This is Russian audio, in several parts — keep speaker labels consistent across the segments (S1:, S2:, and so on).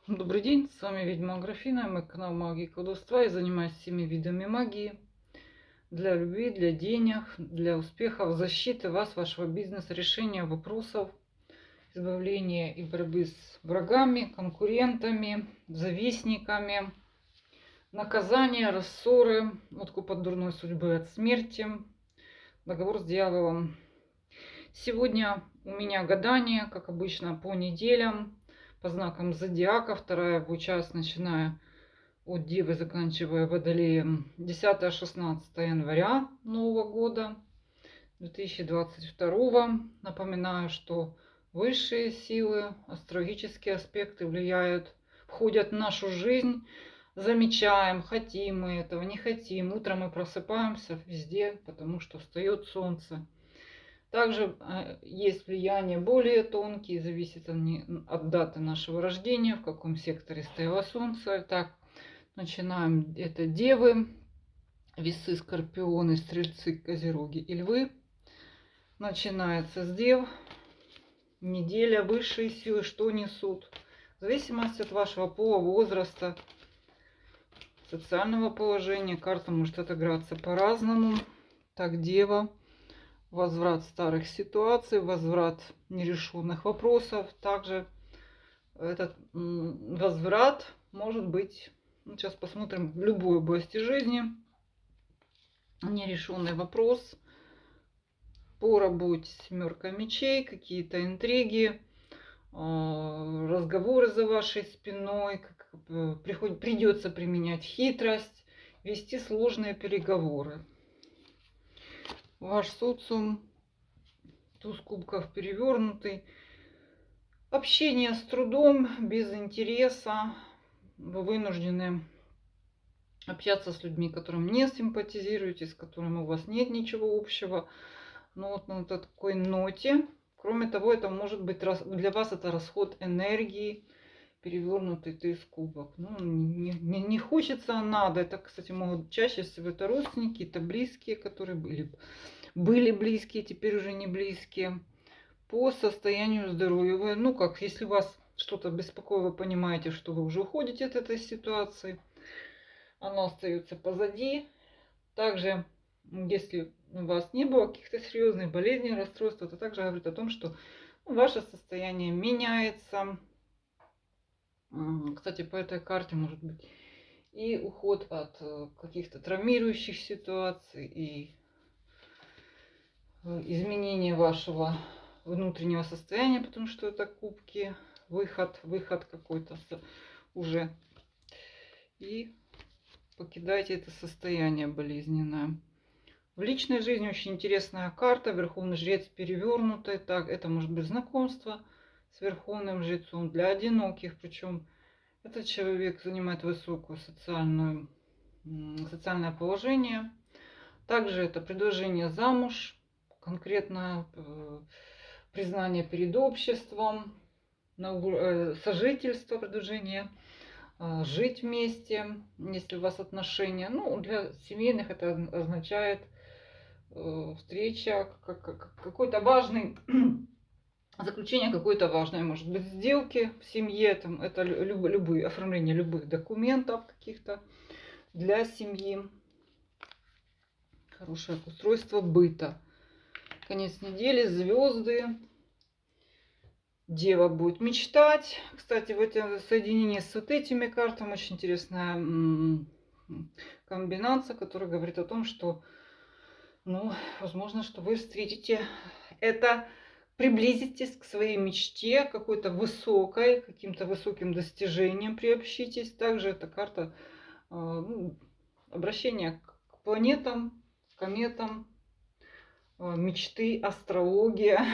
S1: Добрый день, с вами ведьма Аграфена, мой канал магии и колдовства. Я занимаюсь всеми видами магии для любви, для денег, для успехов, защиты вас, вашего бизнеса, решения вопросов, избавления и борьбы с врагами, конкурентами, завистниками, наказания, рассоры, откуп от дурной судьбы, от смерти, договор с дьяволом. Сегодня у меня гадание, как обычно, по неделям, по знакам зодиака, вторая его часть, начиная от Девы, заканчивая Водолеем, 10-16 января Нового года 2022. Напоминаю, что высшие силы, астрологические аспекты влияют, входят в нашу жизнь. Замечаем, хотим мы этого, не хотим. Утром мы просыпаемся везде, потому что встает солнце. Также есть влияние более тонкие, зависит от даты нашего рождения, в каком секторе стояло солнце. Так, начинаем. Это Девы, Весы, Скорпионы, Стрельцы, Козероги и Львы. Начинается с Дев. Неделя, высшие силы, что несут. В зависимости от вашего пола, возраста, социального положения, карта может отыграться по-разному. Так, Дева. Возврат старых ситуаций, возврат нерешенных вопросов. Также этот возврат может быть, сейчас посмотрим, в любой области жизни. Нерешенный вопрос по работе, семерка мечей, какие-то интриги, разговоры за вашей спиной, придется применять хитрость, вести сложные переговоры. Ваш социум, туз кубков перевернутый, общение с трудом, без интереса, вы вынуждены общаться с людьми, которым не симпатизируете, с которыми у вас нет ничего общего. Но вот на такой ноте, кроме того, это может быть для вас это расход энергии, перевернутый туз кубок. Ну, не хочется, а надо. Это, кстати, могут чаще всего это родственники, это близкие, которые были близкие, теперь уже не близкие. По состоянию здоровья. Вы, ну как, если вас что-то беспокоит, вы понимаете, что вы уже уходите от этой ситуации, она остается позади. Также, если у вас не было каких-то серьезных болезней, расстройств, это также говорит о том, что ваше состояние меняется. Кстати, по этой карте может быть и уход от каких-то травмирующих ситуаций, и изменение вашего внутреннего состояния, потому что это кубки, выход какой-то уже. И покидайте это состояние болезненное. В личной жизни очень интересная карта. Верховный жрец перевернутый. Так, это может быть знакомство с верховным жрецом для одиноких. Причем этот человек занимает высокое социальное положение. Также это предложение замуж, конкретно признание перед обществом, сожительство, предложение жить вместе, если у вас отношения. Ну, для семейных это означает встреча, какой-то важный, заключение какой-то важной, может быть, сделки в семье, там, это любые, оформление любых документов каких-то для семьи, хорошее устройство быта. Конец недели, звезды. Дева будет мечтать. Кстати, в этом соединении с вот этими картами очень интересная комбинация, которая говорит о том, что, ну, возможно, что вы встретите это, приблизитесь к своей мечте, какой-то высокой, каким-то высоким достижением приобщитесь. Также эта карта обращение к планетам, кометам, мечты, астрология,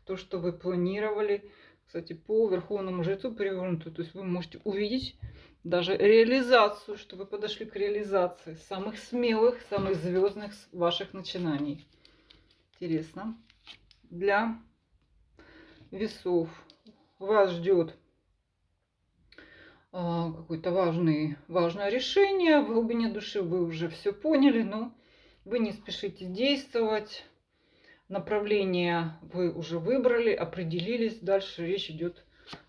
S1: то, что вы планировали. Кстати, по верховному жрецу перевернутую, то есть вы можете увидеть даже реализацию, что вы подошли к реализации самых смелых, самых звездных ваших начинаний. Интересно. Для весов вас ждет какое-то важное решение. В глубине души вы уже все поняли, но вы не спешите действовать. Направление вы уже выбрали, определились. Дальше речь идет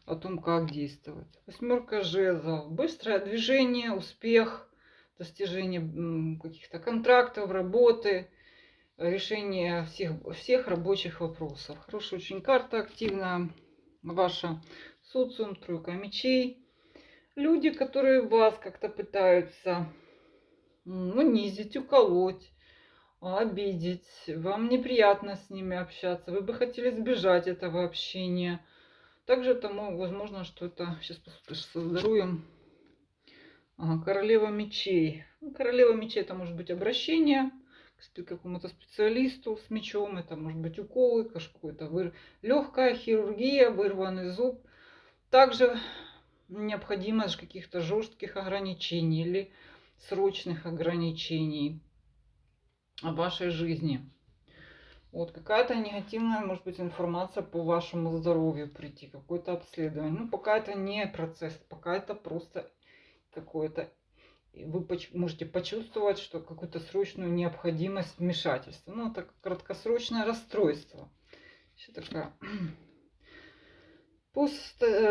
S1: о том, как действовать. Восьмерка жезлов. Быстрое движение, успех, достижение каких-то контрактов, работы, решение всех рабочих вопросов. Хорошая очень карта, активная ваша. Социум, тройка мечей. Люди, которые вас как-то пытаются унизить, уколоть, обидеть. Вам неприятно с ними общаться. Вы бы хотели сбежать этого общения. Также тому возможно, что это... Сейчас посмотрим со здоровьем. Ага, королева мечей. Королева мечей — это может быть обращение к какому-то специалисту с мечом. Это может быть уколы, какой-то легкая хирургия, вырванный зуб. Также необходимость каких-то жестких ограничений или срочных ограничений в вашей жизни. Вот какая-то негативная, может быть, информация по вашему здоровью прийти, какое-то обследование. Ну, пока это не процесс, пока это просто какое-то... Вы можете почувствовать, что какую-то срочную необходимость вмешательства. Ну, это краткосрочное расстройство. Еще такая... По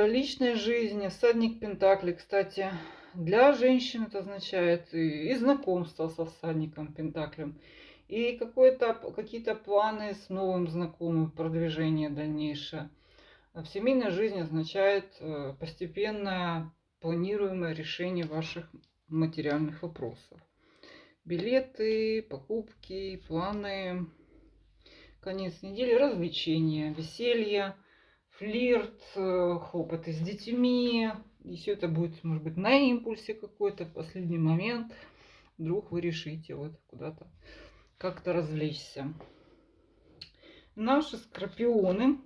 S1: личной жизни, всадник Пентаклей, кстати, для женщин это означает и знакомство со всадником Пентаклем, и какие-то планы с новым знакомым, продвижение дальнейшее. В семейной жизни означает постепенное планируемое решение ваших материальных вопросов. Билеты, покупки, планы, конец недели, развлечения, веселье, флирт, хлопоты с детьми. И все это будет, может быть, на импульсе какой-то, в последний момент. Вдруг вы решите вот куда-то как-то развлечься. Наши скорпионы.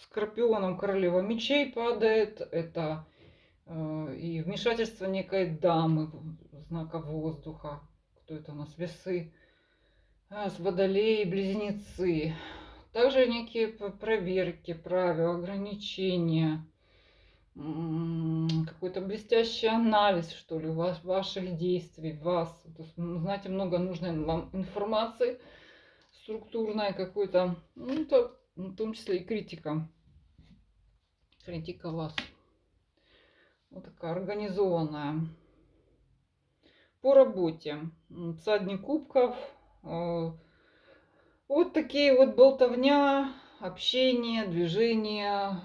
S1: Скорпионом королева мечей падает. Это и вмешательство некой дамы, знака воздуха. Кто это у нас? Весы. С водолеи, близнецы. Также некие проверки, правила, ограничения, какой-то блестящий анализ, что ли, ваших действий, вас. То есть, знаете, много нужной вам информации структурной какой-то, ну, то, в том числе и критика. Критика вас. Вот такая организованная. По работе. Всадник кубков. Вот такие вот болтовня, общение, движение.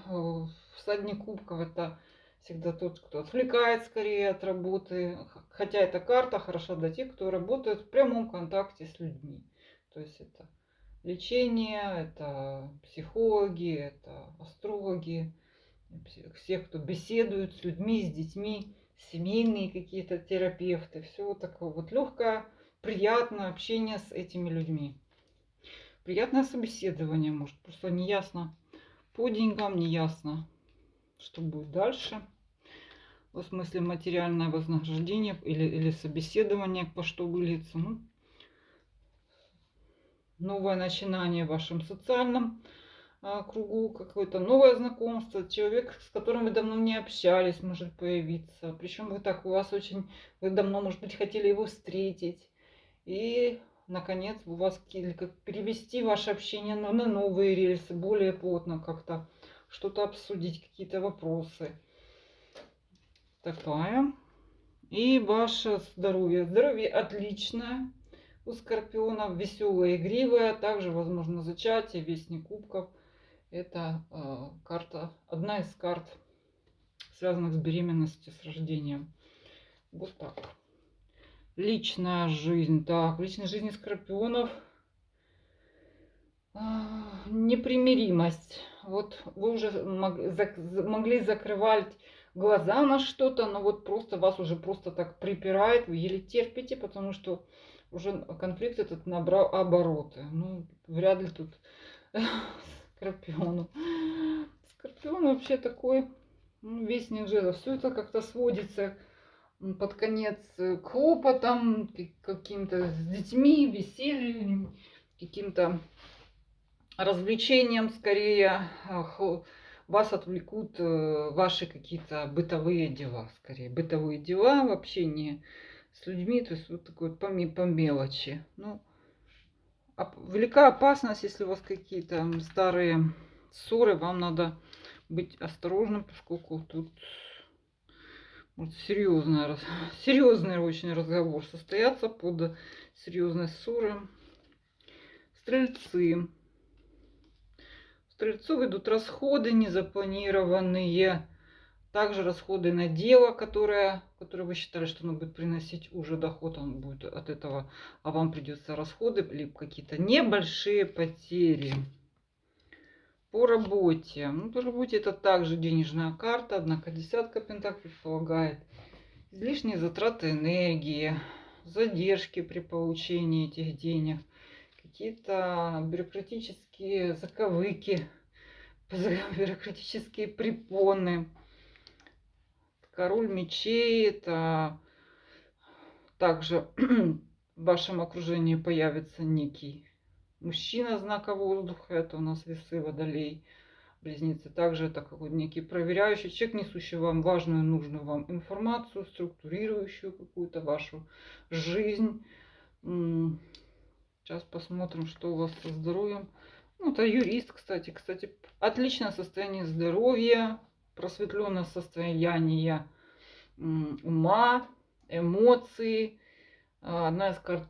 S1: Всадник кубков — это всегда тот, кто отвлекает скорее от работы. Хотя эта карта хороша для тех, кто работает в прямом контакте с людьми. То есть это лечение, это психологи, это астрологи, всех, кто беседует с людьми, с детьми, семейные какие-то терапевты. Все вот такое вот легкое, приятное общение с этими людьми. Приятное собеседование, может, просто не ясно по деньгам, не ясно, что будет дальше. В смысле материальное вознаграждение или собеседование, по что выльется. Ну, новое начинание в вашем социальном кругу, какое-то новое знакомство, человек, с которым вы давно не общались, может появиться. Причем вы давно, может быть, хотели его встретить. И наконец у вас как перевести ваше общение на новые рельсы, более плотно как-то что-то обсудить, какие-то вопросы. Такая. И ваше здоровье. Здоровье отличное у скорпионов, веселое, игривое. Также возможно зачатие, вестник кубков. Это карта, одна из карт, связанных с беременностью, с рождением. Вот так. Личная жизнь. Так, в личной жизни скорпионов непримиримость. Вот вы уже могли закрывать глаза на что-то, но вот просто вас уже просто так припирает, вы еле терпите, потому что уже конфликт этот набрал обороты. Ну, вряд ли тут скорпиону. Скорпион вообще такой, вестник жезлов. Все это как-то сводится под конец к хлопотам, каким-то с детьми, веселью, каким-то развлечением скорее. Вас отвлекут ваши какие-то бытовые дела, скорее. Бытовые дела в общении с людьми, то есть вот такой вот по мелочи. Ну, велика опасность, если у вас какие-то старые ссоры, вам надо быть осторожным, поскольку тут вот серьезный очень разговор состояться под серьезной ссорой. Стрельцы. Стрельцов идут расходы незапланированные. Также расходы на дело, которое вы считали, что оно будет приносить уже доход, он будет от этого, а вам придется расходы, либо какие-то небольшие потери. По работе. Ну, по работе это также денежная карта, однако десятка пентаклей предполагает излишние затраты энергии, задержки при получении этих денег, какие-то бюрократические заковыки, бюрократические препоны. Король мечей, это также в вашем окружении появится некий мужчина знака воздуха, это у нас весы, водолей, близнецы. Также это какой-то некий проверяющий человек, несущий вам важную, нужную вам информацию, структурирующую какую-то вашу жизнь. Сейчас посмотрим, что у вас со здоровьем. Ну, это юрист, кстати. Кстати, отличное состояние здоровья, просветленное состояние ума, эмоций. Одна из карт,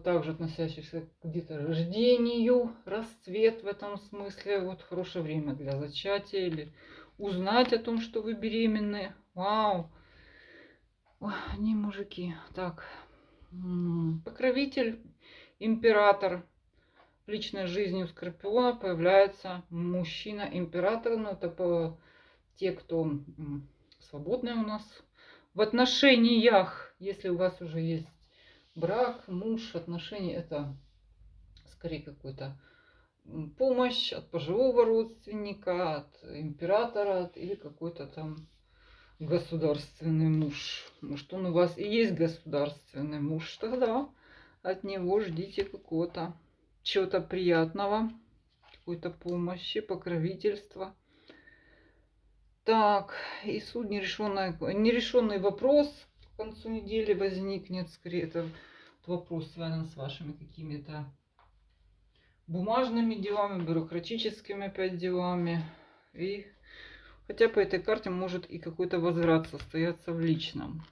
S1: также относящихся к деторождению, расцвет в этом смысле. Вот хорошее время для зачатия или узнать о том, что вы беременны. Вау! Ой, они мужики. Так, покровитель, император. В личной жизни у Скорпиона появляется мужчина-император. Но это по те, кто свободные у нас в отношениях. Если у вас уже есть брак, муж, отношения, это скорее какой-то помощь от пожилого родственника, от императора, или какой-то там государственный муж. Может, он у вас и есть государственный муж, тогда от него ждите какого-то чего-то приятного, какой-то помощи, покровительства. Так, и суд нерешенный вопрос к концу недели возникнет. Скорее, это вопрос связан с вашими какими-то бумажными делами, бюрократическими опять делами. И хотя по этой карте может и какой-то возврат состояться в личном.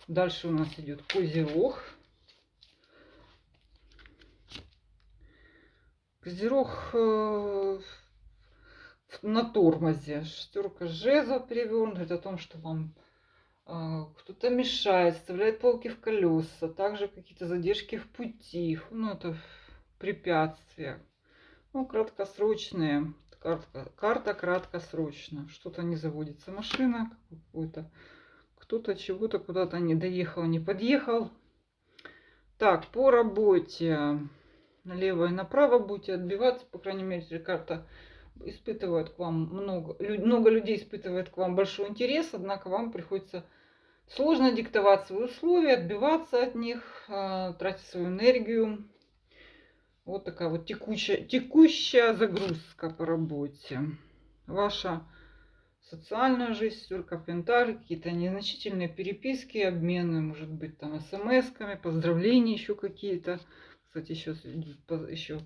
S1: Дальше у нас идет Козерог. Козерог на тормозе. Шестерка жезлов перевернута. Это о том, что вам кто-то мешает, вставляет палки в колеса. Также какие-то задержки в пути. Ну, это препятствия. Ну, краткосрочные. Карта краткосрочная. Что-то не заводится. Машина какой-то. Кто-то чего-то куда-то не доехал, не подъехал. Так, по работе. Налево и направо будете отбиваться. По крайней мере, карта испытывает к вам много людей испытывает к вам большой интерес. Однако вам приходится сложно диктовать свои условия, отбиваться от них, тратить свою энергию. Вот такая вот текущая загрузка по работе. Ваша социальная жизнь, столько пентаклей, какие-то незначительные переписки, обмены, может быть, там смс-ками, поздравления еще какие-то. Кстати, еще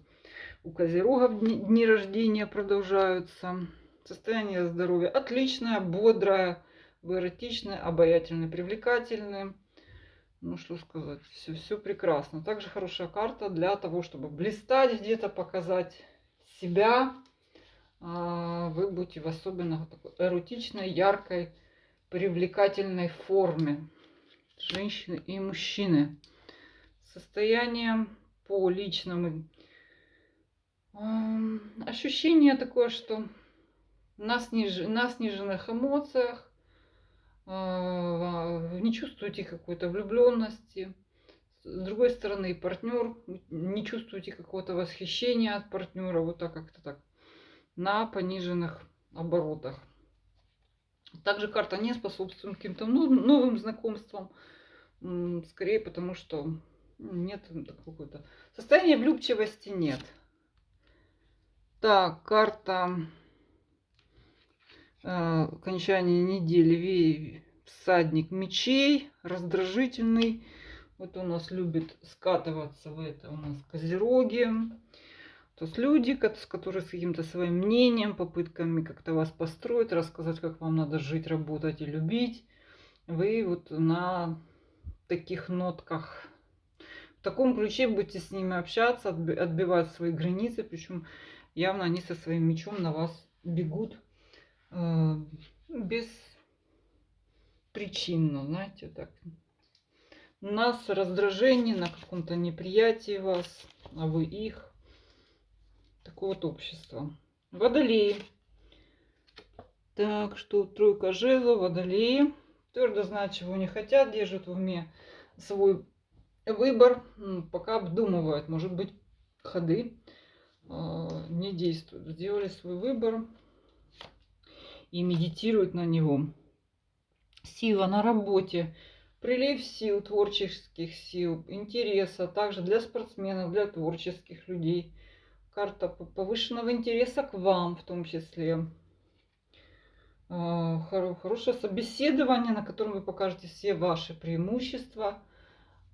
S1: у Козерогов дни рождения продолжаются. Состояние здоровья отличное, бодрое, вы эротичны, обаятельны, привлекательны. Ну, что сказать, все прекрасно. Также хорошая карта для того, чтобы блистать где-то, показать себя. Вы будете в особенно такой эротичной, яркой, привлекательной форме. Женщины и мужчины. Состояние по личному. Ощущение такое, что на сниженных эмоциях, не чувствуете какой-то влюбленности. С другой стороны, партнер, не чувствуете какого-то восхищения от партнера, вот так как-то так, на пониженных оборотах. Также карта не способствует каким-то новым знакомствам, скорее потому, что нет какой-то состояния влюбчивости нет. Так, карта окончания недели. Всадник мечей, раздражительный. Вот у нас любит скатываться в это у нас Козероги. То есть люди, которые с каким-то своим мнением, попытками как-то вас построить, рассказать, как вам надо жить, работать и любить. Вы вот на таких нотках, в таком ключе будете с ними общаться, отбивать свои границы. Причем явно они со своим мечом на вас бегут без причинно, знаете, так. Нас раздражение, на каком-то неприятии вас, а вы их. Такое вот общество. Водолеи. Так, что тройка жезлов, водолеи. Твердо знают, чего не хотят, держат в уме свой выбор. Пока обдумывают, может быть, ходы не действуют. Сделали свой выбор и медитируют на него. Сила на работе. Прилив сил, творческих сил, интереса. Также для спортсменов, для творческих людей. Карта повышенного интереса к вам в том числе. Хорошее собеседование, на котором вы покажете все ваши преимущества.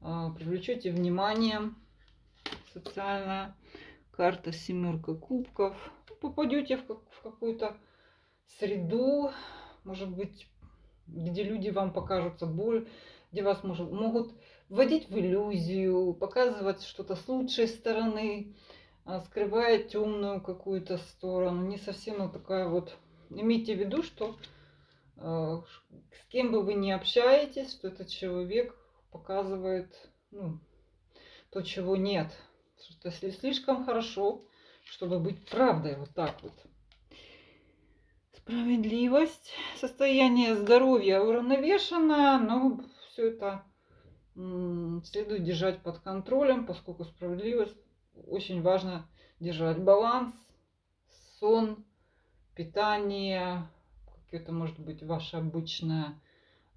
S1: Привлечете внимание. Социальная карта семерка кубков. Попадете в какую-то среду, может быть, где люди вам покажутся где вас могут вводить в иллюзию, показывать что-то с лучшей стороны, скрывая темную какую-то сторону. Не совсем вот такая вот. Имейте в виду, что с кем бы вы ни общаетесь, что этот человек показывает то, чего нет. Что если слишком хорошо, чтобы быть правдой, вот так вот. Справедливость, состояние здоровья уравновешенное, но все это следует держать под контролем, поскольку справедливость очень важно держать баланс, сон, питание, какое-то может быть ваше обычное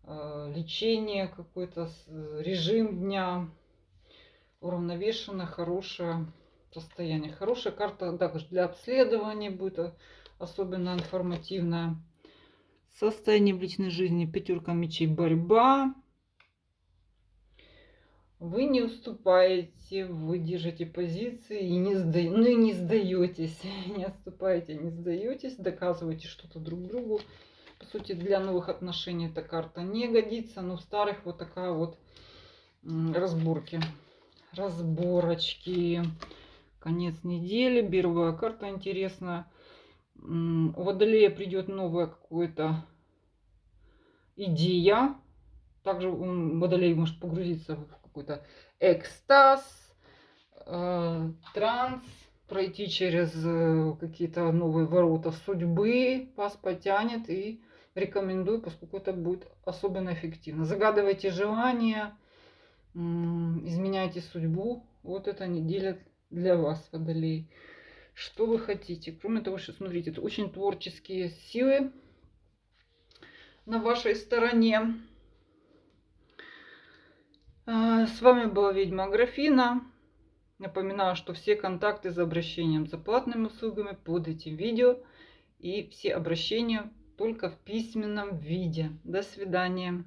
S1: лечение, какой-то режим дня, уравновешенное, хорошее состояние. Хорошая карта также для обследования будет особенно информативная. Состояние в личной жизни, пятерка мечей, борьба. Вы не уступаете, вы держите позиции и не сдаетесь. Не отступаете, не сдаетесь, доказываете что-то друг другу. По сути, для новых отношений эта карта не годится, но в старых вот такая вот разборочки. Конец недели, первая карта интересная. У Водолея придет новая какая-то идея. Также Водолей может погрузиться в какой-то экстаз, транс, пройти через какие-то новые ворота судьбы, вас потянет, и рекомендую, поскольку это будет особенно эффективно. Загадывайте желания, изменяйте судьбу. Вот эта неделя для вас, Водолей. Что вы хотите? Кроме того, что, смотрите, это очень творческие силы на вашей стороне. С вами была ведьма Аграфена. Напоминаю, что все контакты за обращением за платными услугами под этим видео. И все обращения только в письменном виде. До свидания.